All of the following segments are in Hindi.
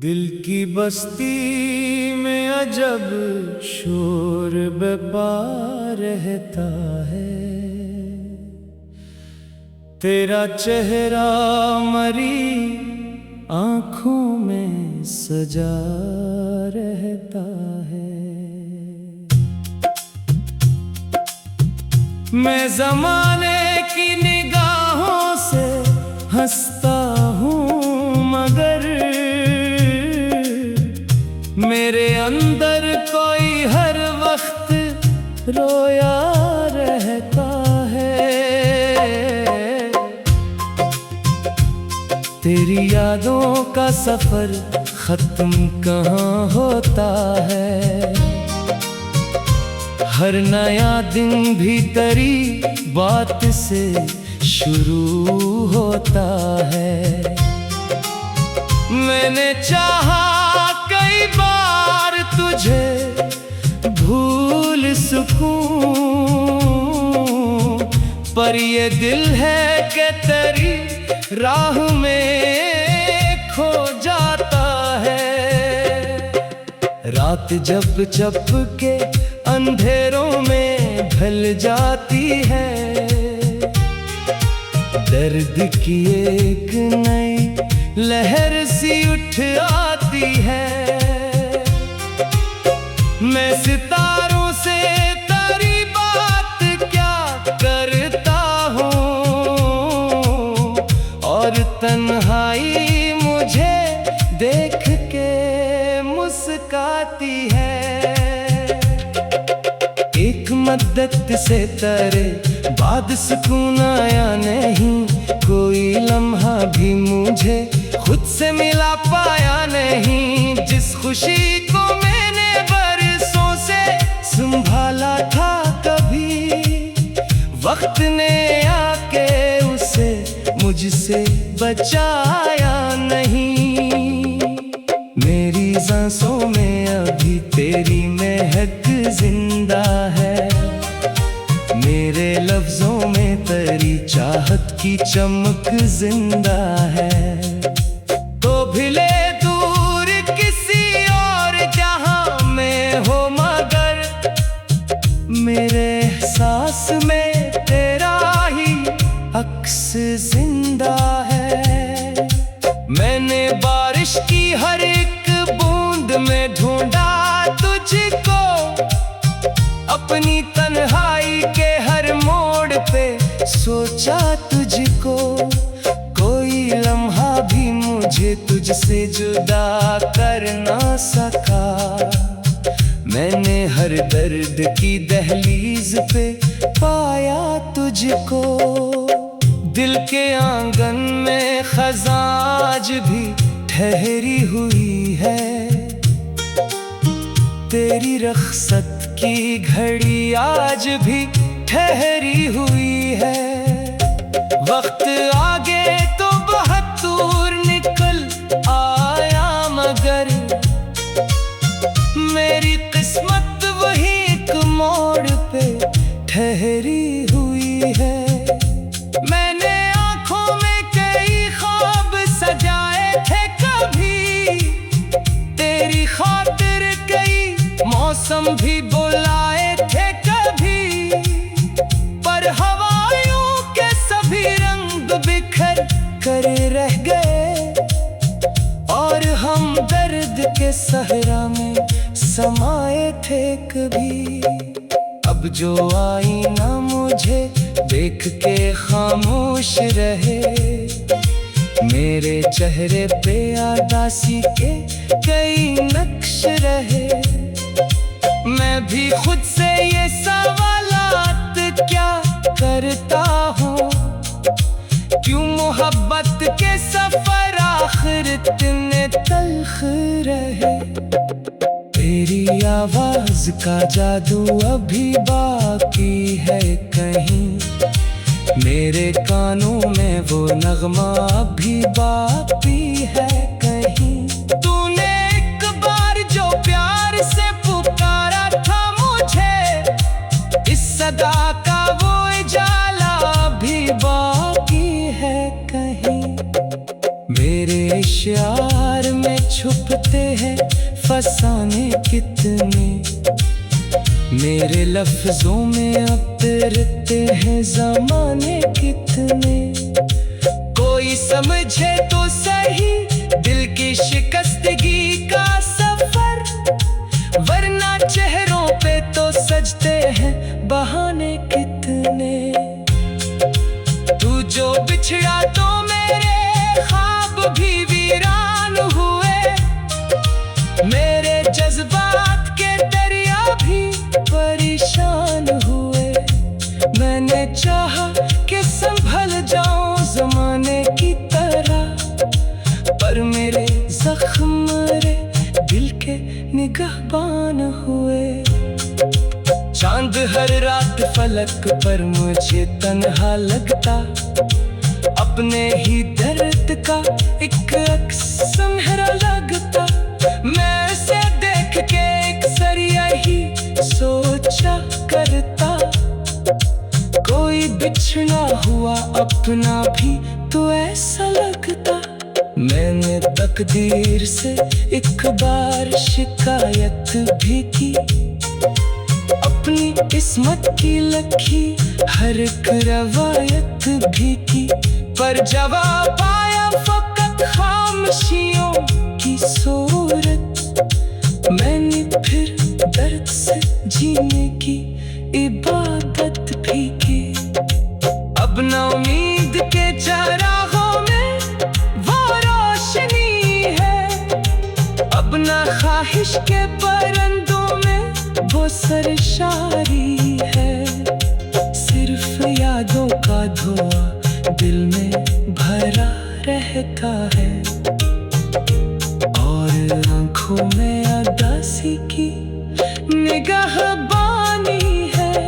दिल की बस्ती में अजब शोर बपा रहता है। तेरा चेहरा मरी आंखों में सजा रहता है। मैं ज़माने की निगाहों से हंसता हूँ, मगर मेरे अंदर कोई हर वक्त रोया रहता है। तेरी यादों का सफर खत्म कहाँ होता है। हर नया दिन भी तेरी बात से शुरू होता है। मैंने चाहा कई बार तुझे भूल सकूं, पर ये दिल है कि तेरी राह में खो जाता है। रात जब जब के अंधेरों में ढल जाती है, दर्द की एक नई लहर सी उठ आती है। मैं सितारों से तेरी बात क्या करता हूँ, और तन्हाई मुझे देख के मुस्काती है। एक मद्दत से तेरे बाद सुकून आया नहीं, कोई लम्हा भी मुझे खुद से मिला पाया नहीं। जिस खुशी को मैंने बरसों से संभाला था, कभी वक्त ने आके उसे मुझसे बचाया नहीं। मेरी सांसों में अभी तेरी महक जिंदा है, मेरे लफ्जों में तेरी चाहत की चमक जिंदा है। तो भिले दूर किसी और जहां में हो, मगर मेरे एहसास में तेरा ही अक्स जिंदा है। मैंने बारिश की हर एक बूंद में ढूंढा तुझको, अपनी तन्हाई के हर मोड़ पे सोचा तुझको। कोई लम्हा भी मुझे तुझसे जुदा कर ना सका। मैंने हर दर्द की दहलीज पे पाया तुझको। दिल के आंगन में खजाज भी ठहरी हुई है, तेरी रख्सत की घड़ी आज भी ठहरी हुई है। वक्त आगे तो बहुत दूर निकल आया, मगर मेरी किस्मत वही एक मोड़ पे ठहरी हुई है। मैंने आंखों में कई ख्वाब सजाए थे, कभी तेरी खातिर कई मौसम भी बुलाए थे कभी, पर हवाओं के सभी रंग बिखर कर रह गए, और हम दर्द के सहरा में समाये थे कभी। अब जो आईना मुझे देख के खामोश रहे, मेरे चेहरे पे उदासी के कई नक्श रहे। मैं भी खुद से ये सवालात क्या करता हूँ, क्यों मोहब्बत के सफर आखिर इतने तल्ख रहे। तेरी आवाज का जादू अभी बाकी है कहीं, मेरे कानों में वो नगमा अभी बाकी है कहीं। तूने एक बार जो प्यार से पुकारा था मुझे, इस सदा का वो उजाला भी बाकी है कहीं। मेरे इश्यार में छुपते हैं फसाने कितने, मेरे लफ्जों में अब तैरते हैं ज़माने कितने। कोई समझे तो सही दिल की शिकस्तगी का सफर, वरना चेहरों पे तो सजते हैं बहाने कितने। तू जो बिछड़ा तो मेरे ख्वाब भी वीरान हुए, मेरे जज्बात के दरिया भी परेशान हुए। मैंने चाहा कि संभल जाऊं ज़माने की तरह, पर मेरे जख्म रे दिल के निगहबान हुए। चांद हर रात फलक पर मुझे तन्हा लगता, अपने ही दर्द का एक अक्स सुनहरा लगता। मैं उसे देख के अक्सर यही सोचा करता, कोई बिछड़ा हुआ अपना भी तो ऐसा लगता। मैंने तकदीर से एक बार शिकायत भी की, अपनी किस्मत की लखी हर एक रवायत भी की, पर जवाब आया फकत खामोशियों की सूरत। मैंने फिर दर्द से जीने की इबादत भी की। अब ना उम्मीद के चरागों में वो रोशनी है, अब ना ख्वाहिश के परंदों में वो सरशारी है। सिर्फ यादों का धुआं दिल में भरा रहता है, और आंखों में उदासी की निगाहबानी है।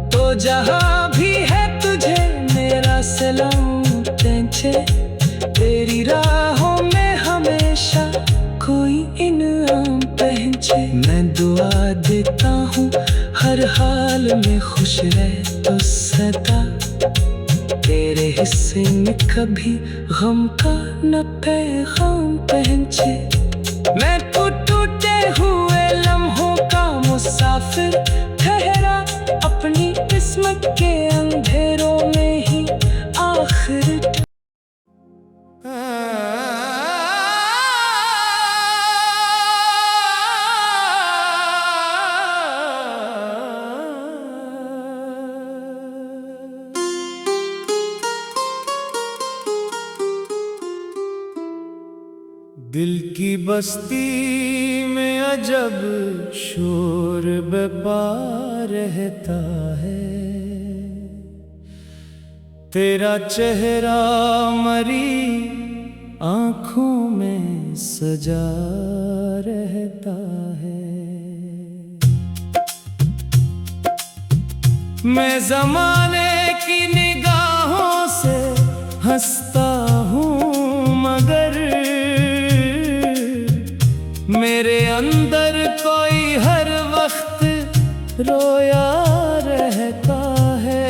तो जहां भी है तुझे मेरा सलाम पहुंचे, तेरी राहों में हमेशा कोई इनाम पहुंचे। मैं दुआ देता हूँ हर हाल में खुश रह तो सदा, तेरे हिस्से में कभी गम का न पैगाम पहुंचे। मैं तो टूटे हुए लम्हों का मुसाफिर ठहरा, अपनी किस्मत के अंधेरों में ही आखिर। दिल की बस्ती में अजब शोर बपा रहता है, तेरा चेहरा मरी आँखों में सजा रहता है। मैं ज़माने की निगाहों से हंसता हूँ, मगर मेरे अंदर कोई हर वक्त रोया रहता है।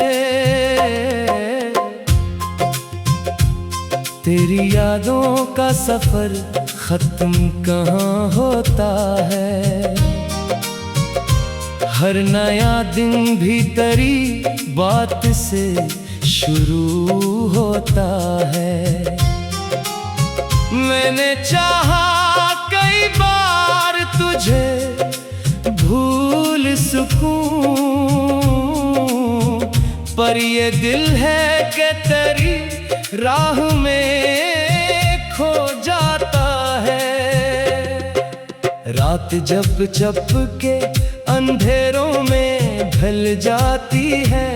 तेरी यादों का सफर खत्म कहाँ होता है, हर नया दिन भी तेरी बात से शुरू होता है। मैंने चाहा कई बार तुझे भूल सकूं, पर ये दिल है कि तेरी राह में खो जाता है। रात जब जब के अंधेरों में ढल जाती है,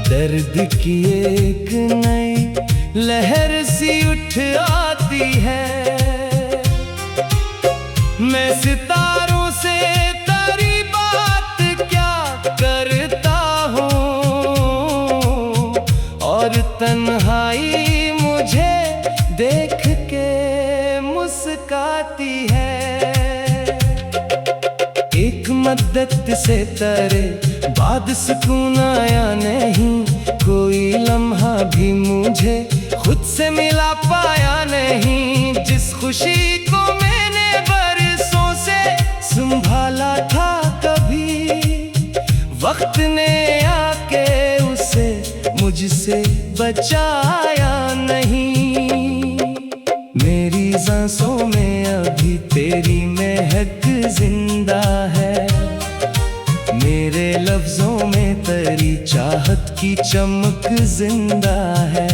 दर्द की एक नई लहर सी उठ आती है। मैं सितारों से तेरी बात क्या करता हूँ, और तन्हाई मुझे देख के मुस्काती है। एक मद्दत से तेरे बाद सुकून आया नहीं, कोई लम्हा भी मुझे खुद से मिला पाया नहीं जिस खुशी को मैंने बरसों से संभाला था। कभी वक्त ने आके उसे मुझसे बचाया नहीं। मेरी सांसों में अभी तेरी महक जिंदा है, मेरे लफ्जों में तेरी चाहत की चमक जिंदा है।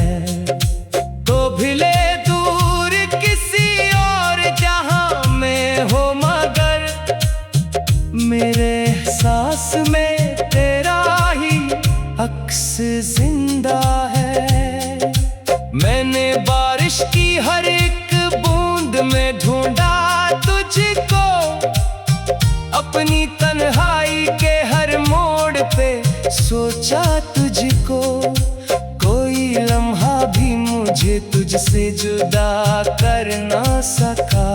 तो भिले दूर किसी और जहां में हो मगर मेरे एहसास में तेरा ही अक्स जिंदा है। मैंने बारिश की हर एक बूंद में ढूंढा तुझको, अपनी तन्हाई के हर मोड़ पे सोचा तुझको। कोई लम्हा भी मुझे तुझसे जुदा कर ना सका।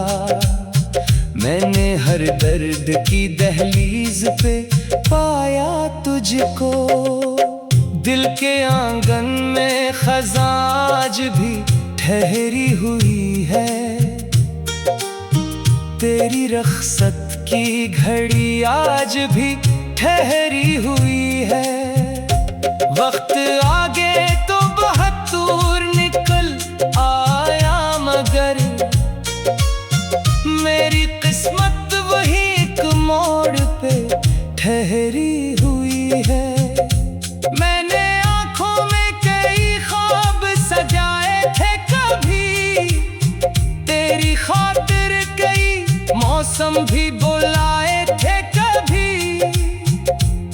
मैंने हर दर्द की दहलीज पे पाया तुझको। दिल के आंगन में खज़ां आज भी ठहरी हुई है, तेरी रख़्सत की घड़ी आज भी ठहरी हुई है। वक्त आगे तो बहुत दूर निकल आया मगर मेरी किस्मत वही एक मोड़ पे ठहरी हुई है। मैंने आँखों में कई ख्वाब सजाए थे कभी, तेरी खातिर कई मौसम भी बुलाए थे कभी,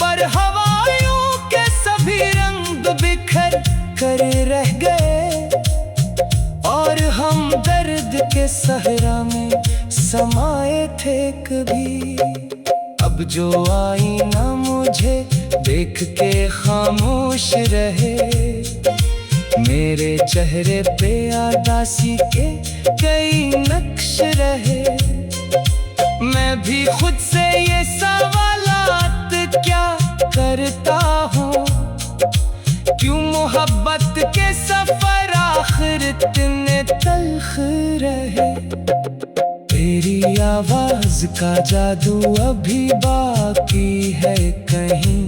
पर हवाओं के सभी रंग बिखर कर रह गए और हम दर्द के सहरा में समाये थे कभी। अब जो आईना मुझे देख के खामोश रहे, मेरे चेहरे पे उदासी के कई नक्श रहे। मैं भी खुद से ये सवालात क्या करता हूँ, क्यों मोहब्बत के सफर आखिर इतने तल्ख रहे। तेरी आवाज का जादू अभी बाकी है कहीं,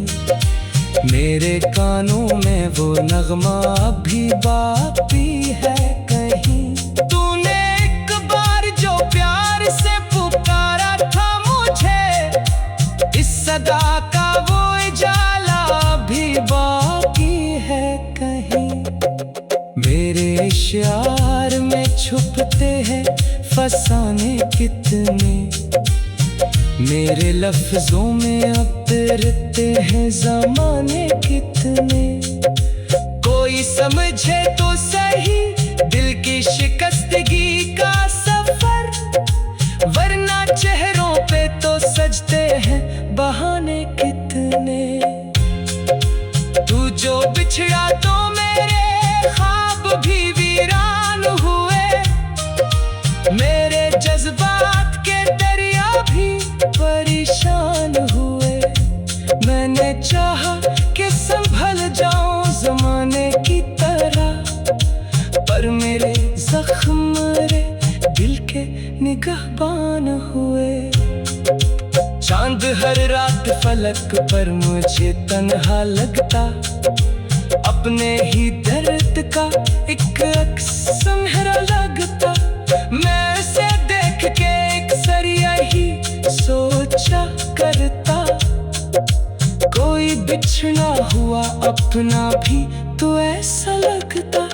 मेरे कानों में वो नगमा अभी बाकी है कहीं। तूने एक बार जो प्यार से पुकारा था मुझे, इस सदा का वो उजाला अभी बाकी है कहीं। मेरे इशार में छुपते हैं फसाने कितने, मेरे लफ्जों में अब तैरते हैं ज़माने कितने। कोई समझे तो सही दिल की शिकस्तगी का सफर, वरना चेहरों पे तो सजते हैं बहाने कितने। तू जो बिछड़ा तो मेरे ख्वाब भी वीरान हुए, मेरे जज्बात के दरिया भी परेशान हुए। मैंने चाहा कि संभल जाऊं ज़माने की तरह, पर मेरे जख्म रे दिल के निगहबान हुए। चांद हर रात फलक पर मुझे तन्हा लगता, अपने ही दर्द का एक अक्स सुनहरा लगता। मैं उसे देख के अक्सर यही सोचा करता, कोई बिछड़ा हुआ अपना भी तो ऐसा लगता।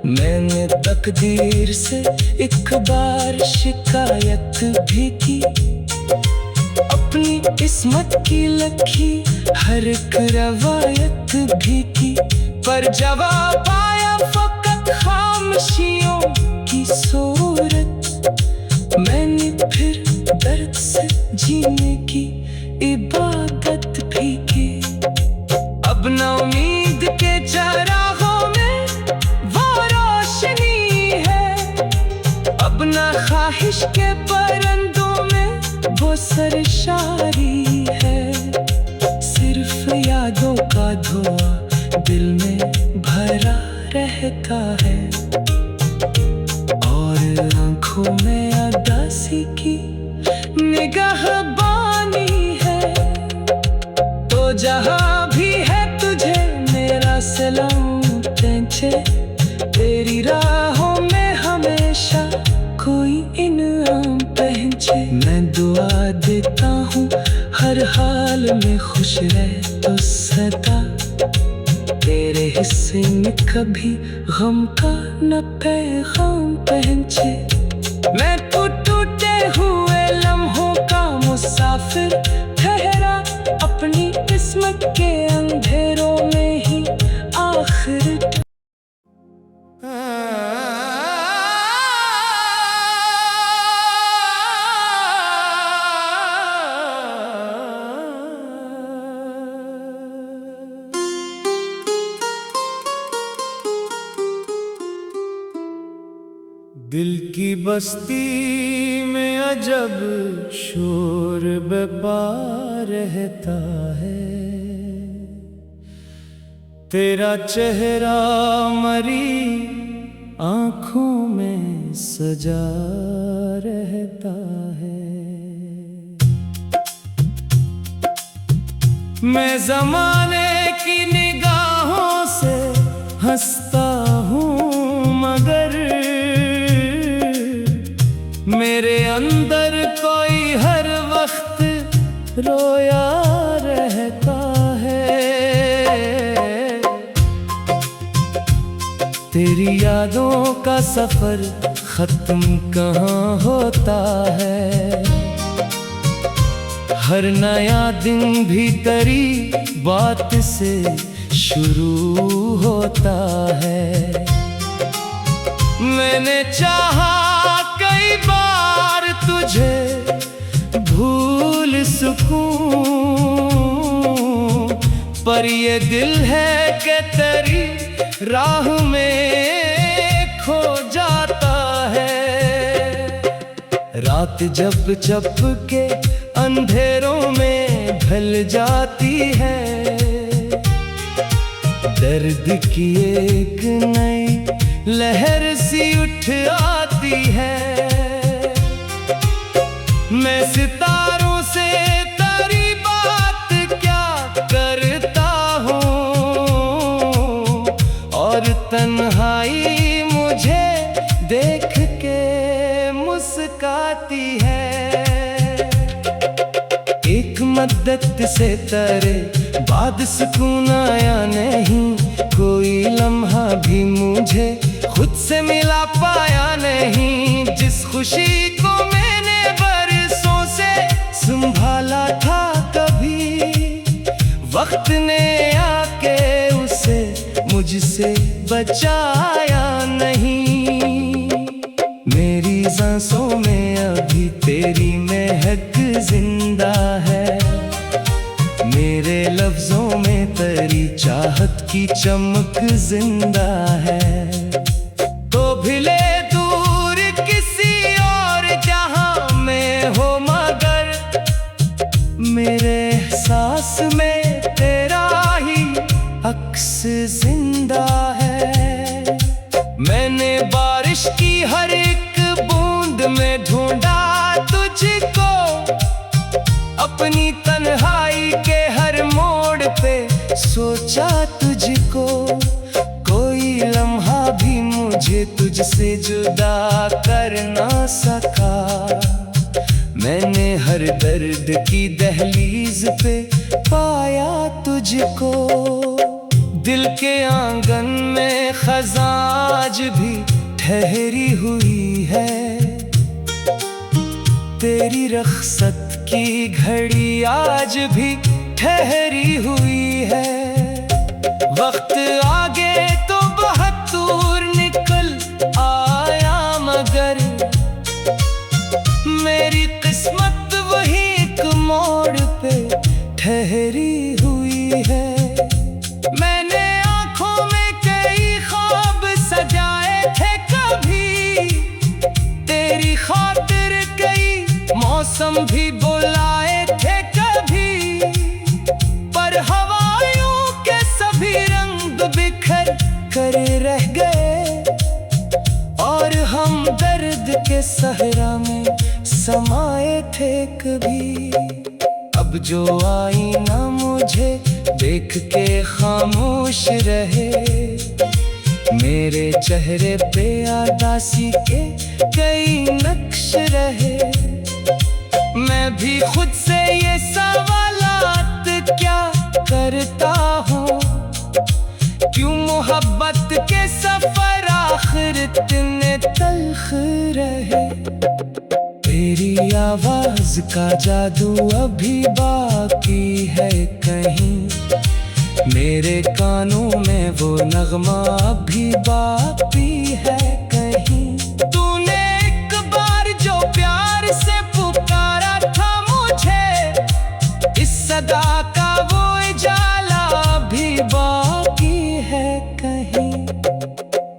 मैंने तकदीर से एक बार शिकायत भी की, अपनी किस्मत की लखी हर एक रवायत भी की, पर जवाब आया फकत खामोशियों की सूरत। मैंने फिर दर्द से जीने की इबादत भी की। अब न उम्मीद के चरागों में वो रोशनी है, अब न ख्वाहिश के परिंदों में वो सरशारी है। सिर्फ यादों का धुआं दिल में भरा रहता है, और आंखों में उदासी की निगाहबानी है। तो जहां भी है तुझे मेरा सलाम पहुंचे, तेरी राहों में हमेशा कोई इनाम पहुंचे। मैं दुआ देता हूँ हर हाल में खुश रह तो सदा, तेरे हिस्से में कभी गम का न पैगाम पहुंचे। मैं तो टूटे हुए लम्हों का मुसाफिर ठहरा, अपनी किस्मत के अंधेरों में ही आखिर। दिल की बस्ती में अजब शोर बपा रहता है, तेरा चेहरा मरी आँखों में सजा रहता है। मैं ज़माने की निगाहों से हंसता हूँ, मगर मेरे अंदर कोई हर वक्त रोया रहता है। तेरी यादों का सफर खत्म कहाँ होता है, हर नया दिन भी तेरी बात से शुरू होता है। मैंने चाहा कई बार तुझे भूल सकूं, पर ये दिल है कि तेरी राह में खो जाता है। रात जब जब के अंधेरों में ढल जाती है, दर्द की एक नई लहर सी उठ आती है। मैं सितारों से तेरी बात क्या करता हूँ, और तन्हाई मुझे देख के मुस्काती है। एक मद्दत से तेरे बाद सुकून आया नहीं, कोई लम्हा भी मुझे खुद से मिला पाया नहीं। जिस खुशी को मैंने बरसों से संभाला था, कभी वक्त ने आके उसे मुझसे बचाया नहीं। मेरी सांसों में अभी तेरी महक जिंदा है, मेरे लफ्जों में तेरी चाहत की चमक जिंदा है। तो भिले दूर किसी और जहां में हो, मगर मेरे एहसास में तेरा ही अक्स जिंदा है। मैंने बारिश की हर एक बूंद में ढूंढा तुझको, अपनी तन्हाई के हर मोड़ पे सोचा तुझको। कोई लम्हा भी मुझे तुझसे जुदा कर ना सका, मैंने हर दर्द की दहलीज पे पाया तुझको। दिल के आंगन में खजाज भी ठहरी हुई है, तेरी रख्सत की घड़ी आज भी ठहरी हुई है। वक्त आगे तो बहुत दूर निकल आया, मगर मेरी किस्मत वही एक मोड़ पे ठहरी हुई है। मैंने आंखों में कई ख्वाब सजाए थे, कभी तेरी खातिर कई मौसम भी बुलाए थे कभी, पर हवाओं के सभी रंग बिखर कर रहे रह गए, और हम दर्द के सहरा में समाये थे कभी। अब जो आईना मुझे देख के खामोश रहे, मेरे चेहरे पे उदासी के कई नक्श रहे। मैं भी खुद से ये सवालात क्या करता हूँ, क्यों मोहब्बत के सफर आखिर इतने तल्ख रहे। तेरी आवाज का जादू अभी बाकी है कहीं, मेरे कानों में वो नगमा अभी बाकी है कहीं। तूने एक बार जो प्यार से पुकारा था मुझे, इस सदा का वो उजाला अभी बाकी है कहीं।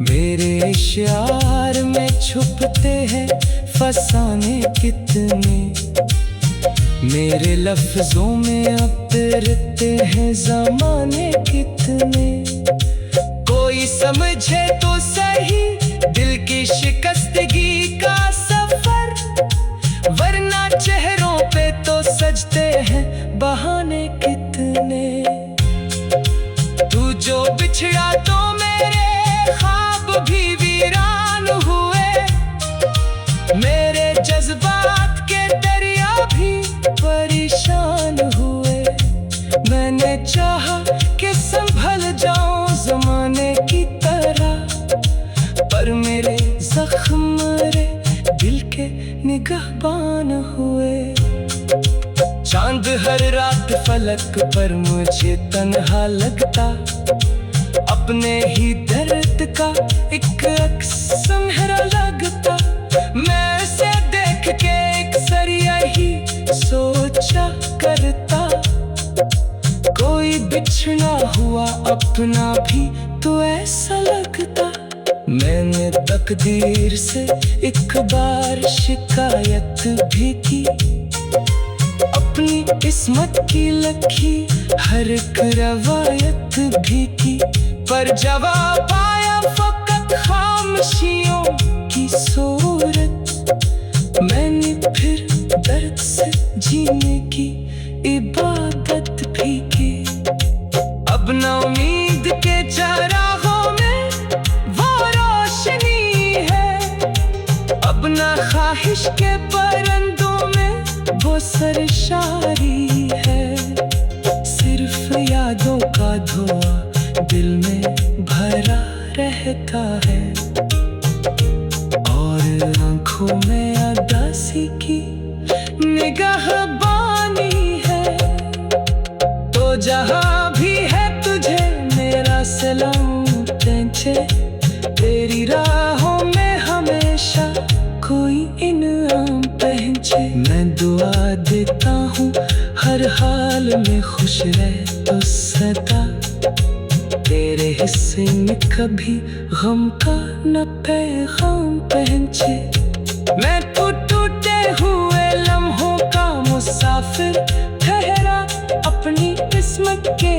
मेरे इशार में छुपते हैं फसाने कितने, मेरे लफ्जों में अब तैरते हैं ज़माने कितने। कोई समझे तो सही दिल की शिकस्तगी का सफर, वरना चेहरों पे तो सजते हैं बहाने कितने। तू जो बिछड़ा तो मेरे ख्वाब भी वीरान हुए, मेरे जज्बात के दरिया भी परेशान हुए। मैंने चाहा कि संभल जाऊं ज़माने की तरह, पर मेरे जख्म रे दिल के निगहबान हुए। चांद हर रात फलक पर मुझे तन्हा लगता, अपने ही दर्द का एक अक्स सुनहरा लगता। मैं उसे देख के अक्सर यही सोचा करता, कोई बिछड़ा हुआ अपना भी तो ऐसा लगता। मैंने तकदीर से एक बार शिकायत भी की, अपनी किस्मत की लखी हर एक रवायत भी की, पर जवाब आया फकत खामोशियों की सूरत। मैंने फिर दर्द से जीने की इबादत भी की। अब ना उम्मीद के चरागों में वो रोशनी है, अब ना ख्वाहिश के परंदों में वो सरशारी है। सिर्फ यादों का धुआं दिल में भरा रहता है, और आंखों में उदासी की निगाहबानी है। तो जहां भी है तुझे मेरा सलाम पहुंचे, तेरी राहों में हमेशा कोई इनाम पहुंचे। मैं दुआ देता हूँ हर हाल में खुश रह तो सदा, तेरे हिस्से में कभी गम का न पैगाम पहुंचे। मैं तो टूटे हुए लम्हों का मुसाफिर ठहरा, अपनी किस्मत के